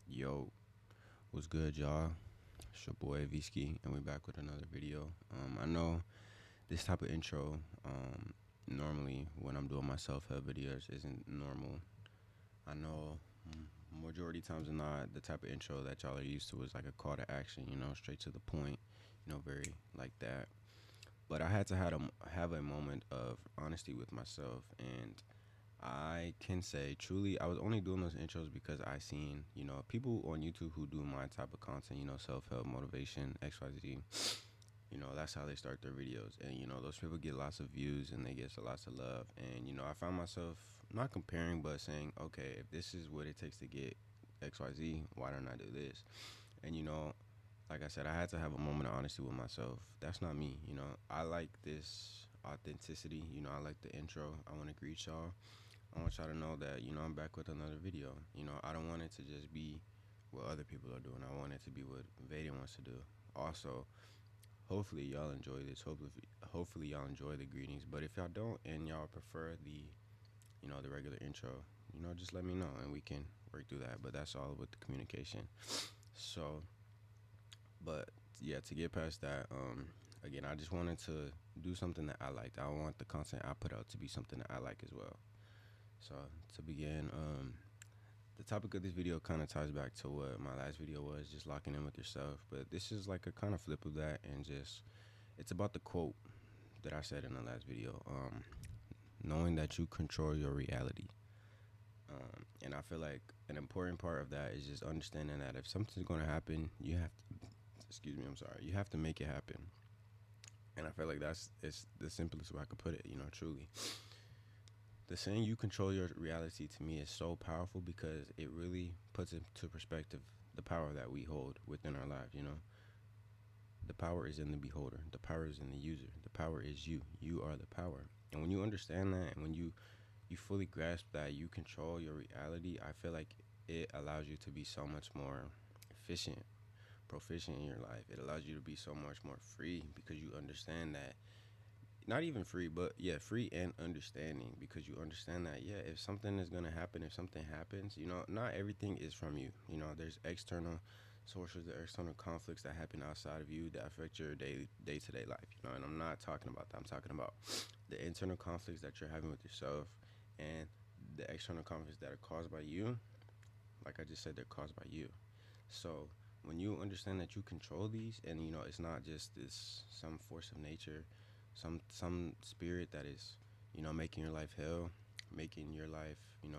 Yo, what's good, y'all? It's your boy Visky, and we're back with another video. I know this type of intro, normally when I'm doing my self-help videos, isn't normal. I know majority times than not, the type of intro that y'all are used to is like a call to action, straight to the point, very like that. But I had to have a moment of honesty with myself, and I can say truly, I was only doing those intros because I seen, people on YouTube who do my type of content, self help, motivation, XYZ. That's how they start their videos. And, those people get lots of views and they get lots of love. And, I found myself not comparing, but saying, okay, if this is what it takes to get XYZ, why don't I do this? And, like I said, I had to have a moment of honesty with myself. That's not me. I like this authenticity. I like the intro. I want to greet y'all. I want y'all to know that, I'm back with another video. I don't want it to just be what other people are doing. I want it to be what Vaden wants to do. Also, hopefully y'all enjoy this. Hopefully y'all enjoy the greetings. But if y'all don't and y'all prefer the regular intro, just let me know and we can work through that. But that's all with the communication. So, but yeah, to get past that, again, I just wanted to do something that I liked. I want the content I put out to be something that I like as well. So to begin, the topic of this video kind of ties back to what my last video was, just locking in with yourself. But this is like a kind of flip of that, and just it's about the quote that I said in the last video. Knowing that you control your reality. And I feel like an important part of that is just understanding that if something's going to happen, you have to, excuse me, I'm sorry, you have to make it happen. And I feel like it's the simplest way I could put it, truly. The saying you control your reality to me is so powerful because it really puts into perspective the power that we hold within our lives. The power is in the beholder, the power is in the user, the power is you are the power. And when you understand that, and when you fully grasp that you control your reality, I feel like it allows you to be so much more efficient, proficient in your life. It allows you to be so much more free because you understand that, not even free, but yeah, free and understanding, because you understand that, yeah, if something is going to happen, if something happens, not everything is from you. There's external sources, the external conflicts that happen outside of you that affect your day-to-day life, and I'm not talking about that. I'm talking about the internal conflicts that you're having with yourself, and the external conflicts that are caused by you. Like I just said, they're caused by you. So when you understand that you control these, and it's not just this some force of nature, some spirit that is making your life hell, making your life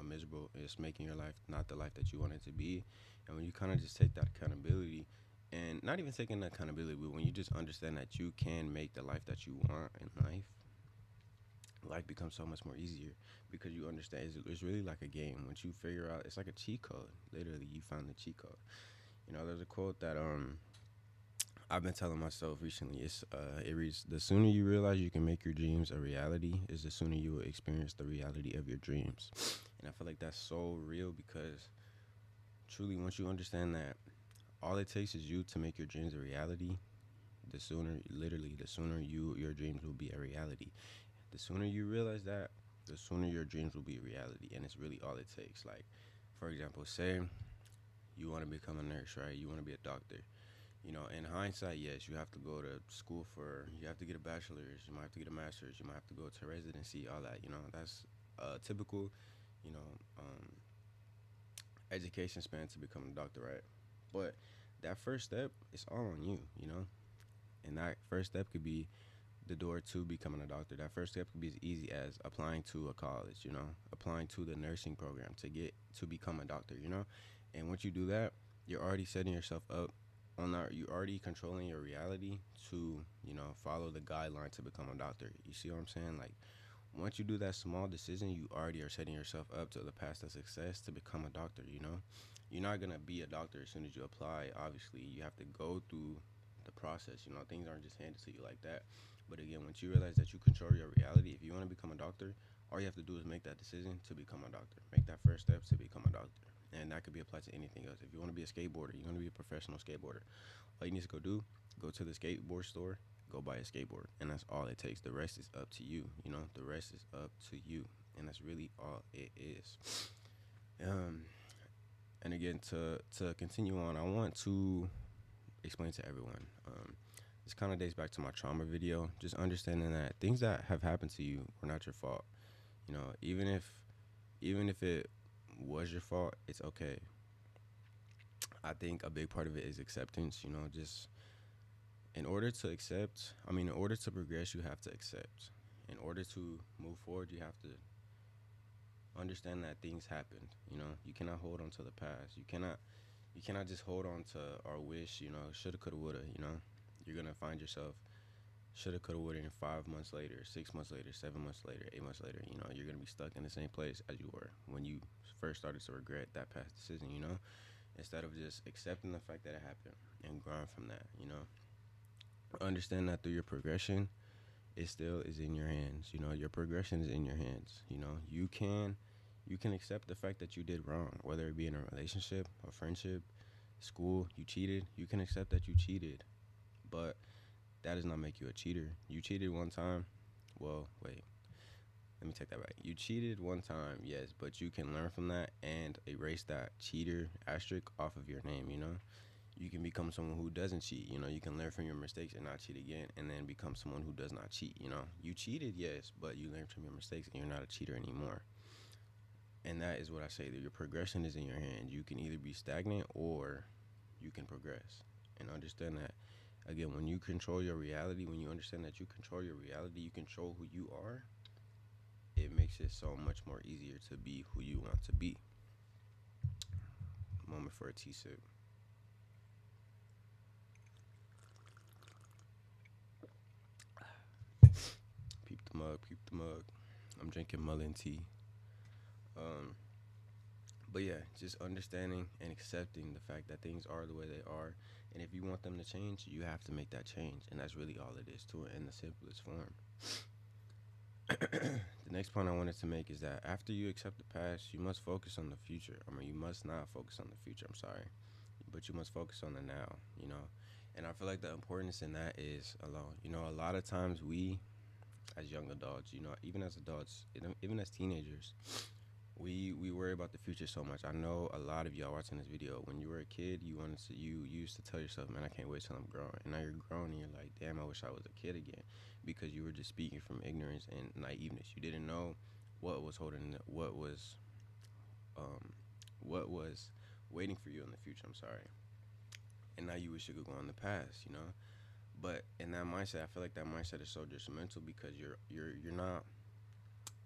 miserable, it's making your life not the life that you want it to be. And when you kind of just take that accountability, and not even taking that accountability, but when you just understand that you can make the life that you want in life becomes so much more easier, because you understand it's really like a game. Once you figure out, it's like a cheat code. Literally, you found the cheat code. There's a quote that I've been telling myself recently. It reads, "The sooner you realize you can make your dreams a reality, is the sooner you will experience the reality of your dreams." And I feel like that's so real, because truly, once you understand that all it takes is you to make your dreams a reality, the sooner, literally, the sooner your dreams will be a reality. The sooner you realize that, the sooner your dreams will be a reality, and it's really all it takes. Like, for example, say you want to become a nurse, right? You want to be a doctor. In hindsight, yes, you have to go to school you have to get a bachelor's, you might have to get a master's, you might have to go to residency, all that. That's a typical, you know, um, education span to become a doctor, right? But that first step is all on you. And that first step could be the door to becoming a doctor. That first step could be as easy as applying to a college, applying to the nursing program to become a doctor. And once you do that, you're already setting yourself up on that. You're already controlling your reality to, follow the guideline to become a doctor. You see what I'm saying? Like, once you do that small decision, you already are setting yourself up to the path of success to become a doctor. You're not gonna be a doctor as soon as you apply. Obviously, you have to go through the process. Things aren't just handed to you like that. But again, once you realize that you control your reality, if you want to become a doctor, all you have to do is make that decision to become a doctor. Make that first step to become a doctor. And that could be applied to anything else. If you want to be a skateboarder, you want to be a professional skateboarder, all you need to go to the skateboard store, go buy a skateboard. And that's all it takes. The rest is up to you. The rest is up to you. And that's really all it is. Um, And again, to continue on, I want to explain to everyone. This kind of dates back to my trauma video. Just understanding that things that have happened to you were not your fault. You know, even if it was your fault, it's okay. I think a big part of it is acceptance. You know, just in order to accept, I mean, in order to progress, you have to accept. In order to move forward, you have to understand that things happened. You know, you cannot hold on to the past. You cannot just hold on to our wish. You know, shoulda, coulda, woulda. You know, you're gonna find yourself shoulda, coulda, woulda, and 5 months later, 6 months later, 7 months later, 8 months later. You know, you're gonna be stuck in the same place as you were when you first started to regret that past decision. You know, instead of just accepting the fact that it happened and growing from that. You know, understand that through your progression, it still is in your hands. You know, your progression is in your hands. You know, you can accept the fact that you did wrong, whether it be in a relationship, a friendship, school, you cheated. You can accept that you cheated, but that does not make you a cheater. You cheated one time. Well, wait, let me take that back. You cheated one time, yes, but you can learn from that and erase that cheater asterisk off of your name. You know, you can become someone who doesn't cheat. You know, you can learn from your mistakes and not cheat again, and then become someone who does not cheat. You know, you cheated, yes, but you learned from your mistakes and you're not a cheater anymore. And that is what I say, that your progression is in your hands. You can either be stagnant or you can progress. And understand that, again, when you control your reality, when you understand that you control your reality, you control who you are, it makes it so much more easier to be who you want to be. Moment for a tea sip. Peep the mug, peep the mug. I'm drinking mullein tea. Um, but yeah, just understanding and accepting the fact that things are the way they are. And if you want them to change, you have to make that change. And that's really all it is to it in the simplest form. The next point I wanted to make is that after you accept the past, you must focus on the future. I mean, you must not focus on the future, I'm sorry. But you must focus on the now, you know. And I feel like the importance in that is alone. You know, a lot of times we, as young adults, you know, even as adults, even as teenagers, we worry about the future so much. I know a lot of y'all watching this video. When you were a kid, you used to tell yourself, "Man, I can't wait till I'm grown." And now you're grown, and you're like, "Damn, I wish I was a kid again," because you were just speaking from ignorance and naiveness. You didn't know what was um, what was waiting for you in the future. I'm sorry. And now you wish you could go in the past, you know. But in that mindset, I feel like that mindset is so detrimental because you're not.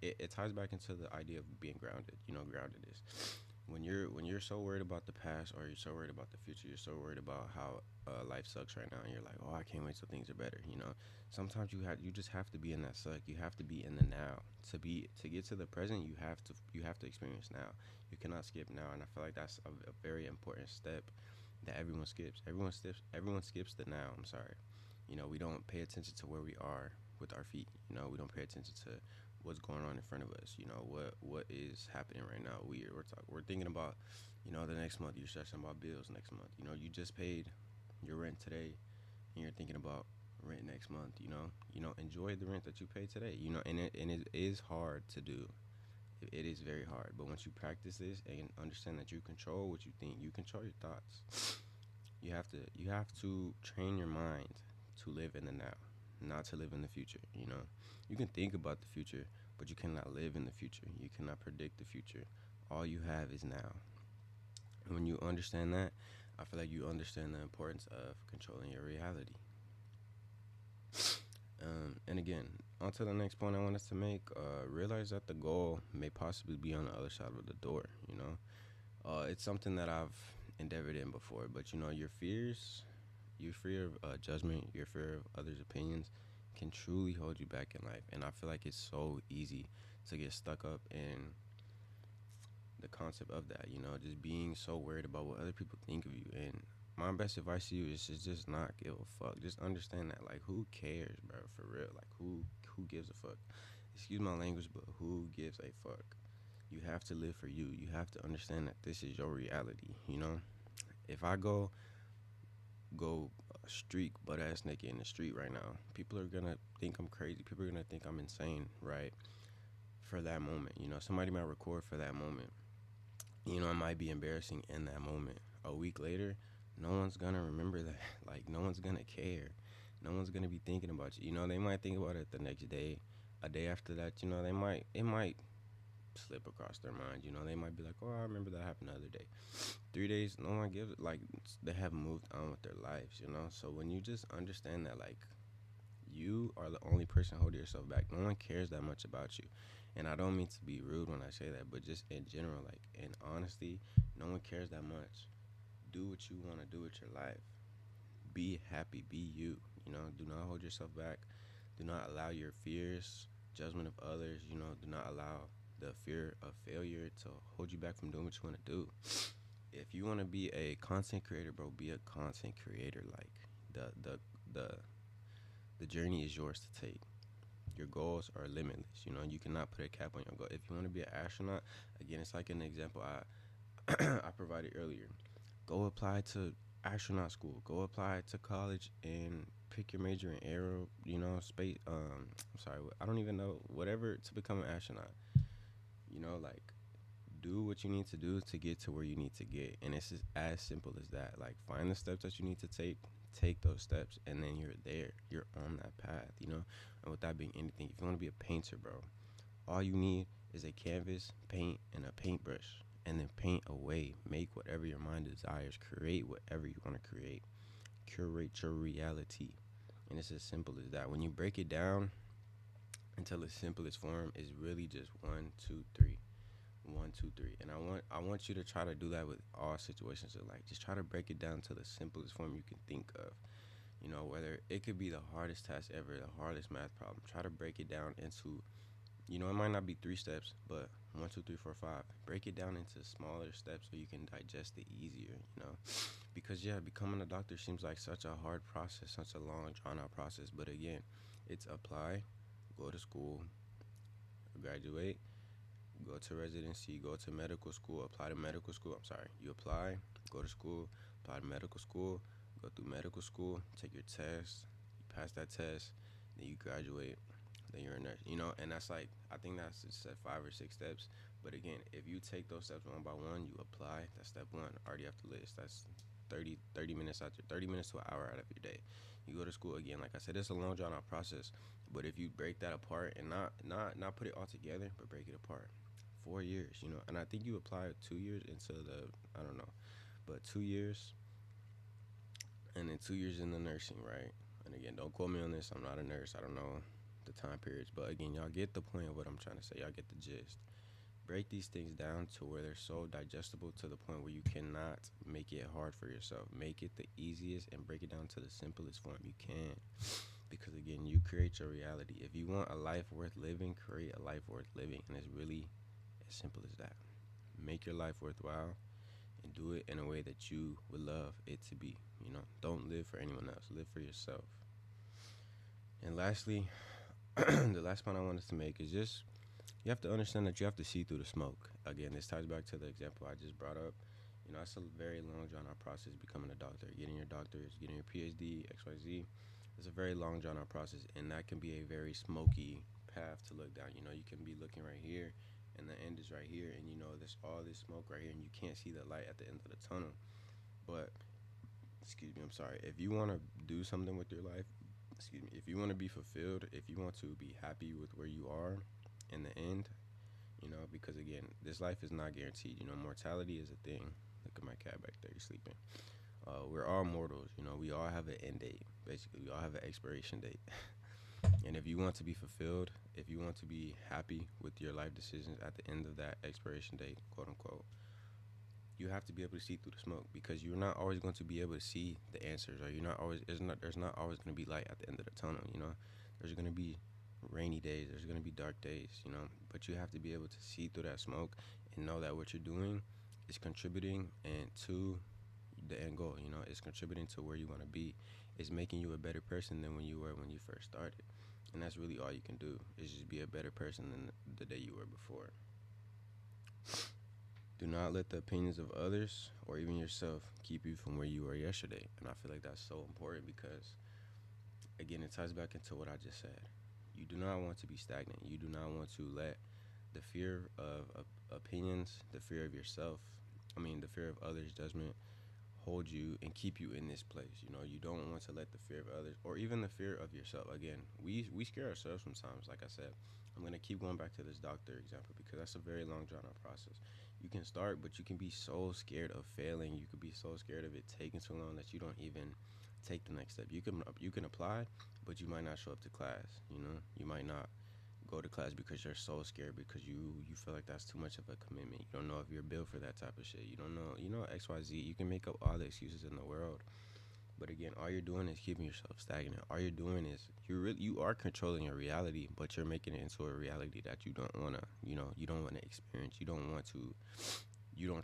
It ties back into the idea of being grounded. You know, grounded is when you're so worried about the past or you're so worried about the future, you're so worried about how life sucks right now, and you're like, oh, I can't wait till things are better. You know, sometimes you just have to be in that suck. You have to be in the now to get to the present. You have to experience now. You cannot skip now, and I feel like that's a very important step that everyone skips. Everyone skips the now. I'm sorry. You know, we don't pay attention to where we are with our feet. You know, we don't pay attention to what's going on in front of us. You know, what is happening right now. We're thinking about, you know, the next month. You're stressing about bills next month. You know, you just paid your rent today, and you're thinking about rent next month. You know, enjoy the rent that you pay today. You know, and it is hard to do. It is very hard. But once you practice this and understand that you control what you think, you control your thoughts. You have to train your mind to live in the now, not to live in the future. You know, you can think about the future, but you cannot live in the future. You cannot predict the future. All you have is now. And when you understand that, I feel like you understand the importance of controlling your reality. And again, on to the next point I wanted to make. Realize that the goal may possibly be on the other side of the door. You know, it's something that I've endeavored in before, but you know, your fear of judgment, your fear of others' opinions can truly hold you back in life. And I feel like it's so easy to get stuck up in the concept of that, you know, just being so worried about what other people think of you. And my best advice to you is to just not give a fuck. Just understand that, like, who cares, bro, for real? Like, who gives a fuck? Excuse my language, but who gives a fuck? You have to live for you. You have to understand that this is your reality, you know? If I go streak butt ass naked in the street right now, people are gonna think I'm crazy. People are gonna think I'm insane, right? For that moment, you know, somebody might record for that moment. It might be embarrassing in that moment. A week later, no one's gonna remember that. Like, no one's gonna care. No one's gonna be thinking about you. They might think about it the next day, a day after that. It might slip across their mind. They might be like, oh, I remember that happened the other day. 3 days, no one gives it. Like, they have moved on with their lives. So when you just understand that, like, you are the only person holding yourself back. No one cares that much about you. And I don't mean to be rude when I say that, but just in general, like, in honesty, no one cares that much. Do what you want to do with your life. Be happy. Be you. Do not hold yourself back. Do not allow your fears, judgment of others, do not allow the fear of failure to hold you back from doing what you want to do. If you want to be a content creator, bro, be a content creator. Like, the the journey is yours to take. Your goals are limitless. You cannot put a cap on your goal. If you want to be an astronaut, again, it's like an example I I provided earlier. Go apply to astronaut school. Go apply to college and pick your major in aero. Space. I'm sorry, I don't even know, whatever, to become an astronaut. Like, do what you need to do to get to where you need to get, and it's just as simple as that. Like, find the steps that you need to take those steps, and then you're there. You're on that path. And with that being anything, if you want to be a painter, bro, all you need is a canvas, paint, and a paintbrush, and then paint away. Make whatever your mind desires. Create whatever you want to create. Curate your reality, and it's as simple as that. When you break it down until its simplest form, is really just 1, 2, 3. 1, 2, 3. And I want you to try to do that with all situations of life. Just try to break it down to the simplest form you can think of. Whether it could be the hardest task ever, the hardest math problem. Try to break it down into, it might not be 3 steps, but 1, 2, 3, 4, 5. Break it down into smaller steps so you can digest it easier. Because, yeah, becoming a doctor seems like such a hard process, such a long, drawn out process. But again, it's apply, go to school, graduate, go to residency, go to medical school, apply to medical school. I'm sorry, you apply, go to school, apply to medical school, go through medical school, take your test, you pass that test, then you graduate, then you're a nurse. And that's like, I think that's just 5 or 6 steps. But again, if you take those steps one by one, you apply, that's step one, already off the list. That's 30 minutes out your 30 minutes to an hour out of your day. You go to school again, like I said, it's a long drawn out process. But if you break that apart and not put it all together, but break it apart, 4 years, and I think you apply 2 years into the, I don't know, but 2 years, and then 2 years in the nursing, right? And again, don't quote me on this. I'm not a nurse. I don't know the time periods, but again, y'all get the point of what I'm trying to say. Y'all get the gist. Break these things down to where they're so digestible to the point where you cannot make it hard for yourself. Make it the easiest and break it down to the simplest form you can. Because again, you create your reality. If you want a life worth living, create a life worth living. And it's really as simple as that. Make your life worthwhile and do it in a way that you would love it to be. Don't live for anyone else. Live for yourself. And lastly, the last point I wanted to make is just, you have to understand that you have to see through the smoke. Again, this ties back to the example I just brought up. It's a very long drawn out process becoming a doctor. Getting your doctorate, getting your PhD, XYZ. It's a very long drawn out process, and that can be a very smoky path to look down. You can be looking right here, and the end is right here, and there's all this smoke right here, and you can't see the light at the end of the tunnel. But, excuse me, I'm sorry. If you want to do something with your life, if you want to be fulfilled, if you want to be happy with where you are in the end, because again, this life is not guaranteed. Mortality is a thing. Look at my cat back there, he's sleeping. We're all mortals. We all have an end date. Basically, we all have an expiration date. And if you want to be fulfilled, if you want to be happy with your life decisions at the end of that expiration date, quote unquote, you have to be able to see through the smoke, because you're not always going to be able to see the answers, or there's not always going to be light at the end of the tunnel. There's going to be rainy days, there's going to be dark days, but you have to be able to see through that smoke and know that what you're doing is contributing and to the end goal. It's contributing to where you want to be. It's making you a better person than when you were when you first started. And that's really all you can do, is just be a better person than the day you were before. Do not let the opinions of others or even yourself keep you from where you were yesterday. And I feel like that's so important, because again, it ties back into what I just said. You do not want to be stagnant. You do not want to let the fear of opinions, the fear of yourself, the fear of others' judgment hold you and keep you in this place. You know, you don't want to let the fear of others or even the fear of yourself. Again, we scare ourselves sometimes. Like I said, I'm gonna keep going back to this doctor example because that's a very long drawn out process. You can start, but you can be so scared of failing. You could be so scared of it taking too long that you don't even take the next step. You can apply, but you might not show up to class. You know, you might not go to class because you're so scared because you feel like that's too much of a commitment. You don't know if you're built for that type of shit. You don't know, XYZ. You can make up all the excuses in the world, but again, all you're doing is keeping yourself stagnant. All you're doing is you are controlling your reality, but you're making it into a reality that you don't want to, you don't want to experience. You don't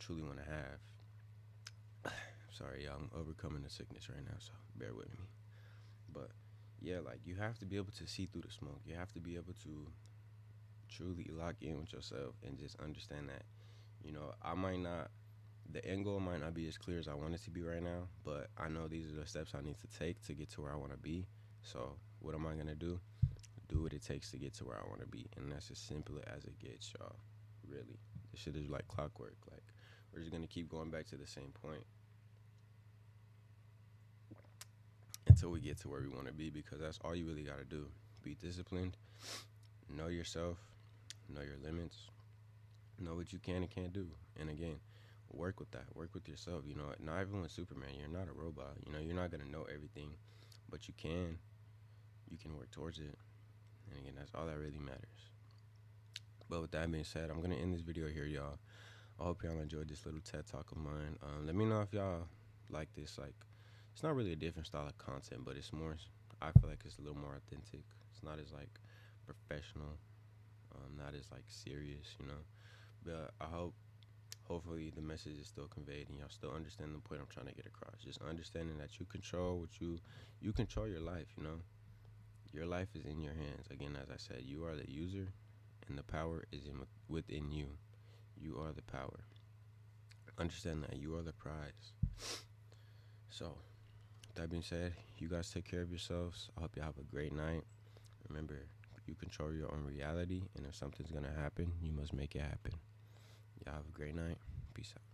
truly want to have. Sorry, y'all, I'm overcoming the sickness right now, so bear with me. But yeah, like you have to be able to see through the smoke. You have to be able to truly lock in with yourself and just understand that, I might not, the end goal might not be as clear as I want it to be right now, but I know these are the steps I need to take to get to where I want to be. So, what am I going to do? Do what it takes to get to where I want to be. And that's as simple as it gets, y'all. Really. This shit is like clockwork. Like, we're just going to keep going back to the same point until we get to where we want to be because that's all you really got to do. Be disciplined, know yourself, know your limits, know what you can and can't do. And again, work with that. Work with yourself. You know, not everyone's Superman. You're not a robot. You know, you're not gonna know everything, but you can. You can work towards it. And again, that's all that really matters. But with that being said, I'm gonna end this video here, y'all. I hope y'all enjoyed this little TED talk of mine. Let me know if y'all like this. Like, it's not really a different style of content, but it's more. I feel like it's a little more authentic. It's not as like professional. Not as like serious, But I hope hopefully the message is still conveyed and y'all still understand the point I'm trying to get across. Just understanding that you control you control your life. Your life is in your hands. Again, as I said, you are the user and the power is within you. You are the power. Understand that you are the prize. So with that being said, you guys take care of yourselves. I hope you have a great night. Remember, you control your own reality, and if something's gonna happen, you must make it happen. Y'all have a great night. Peace out.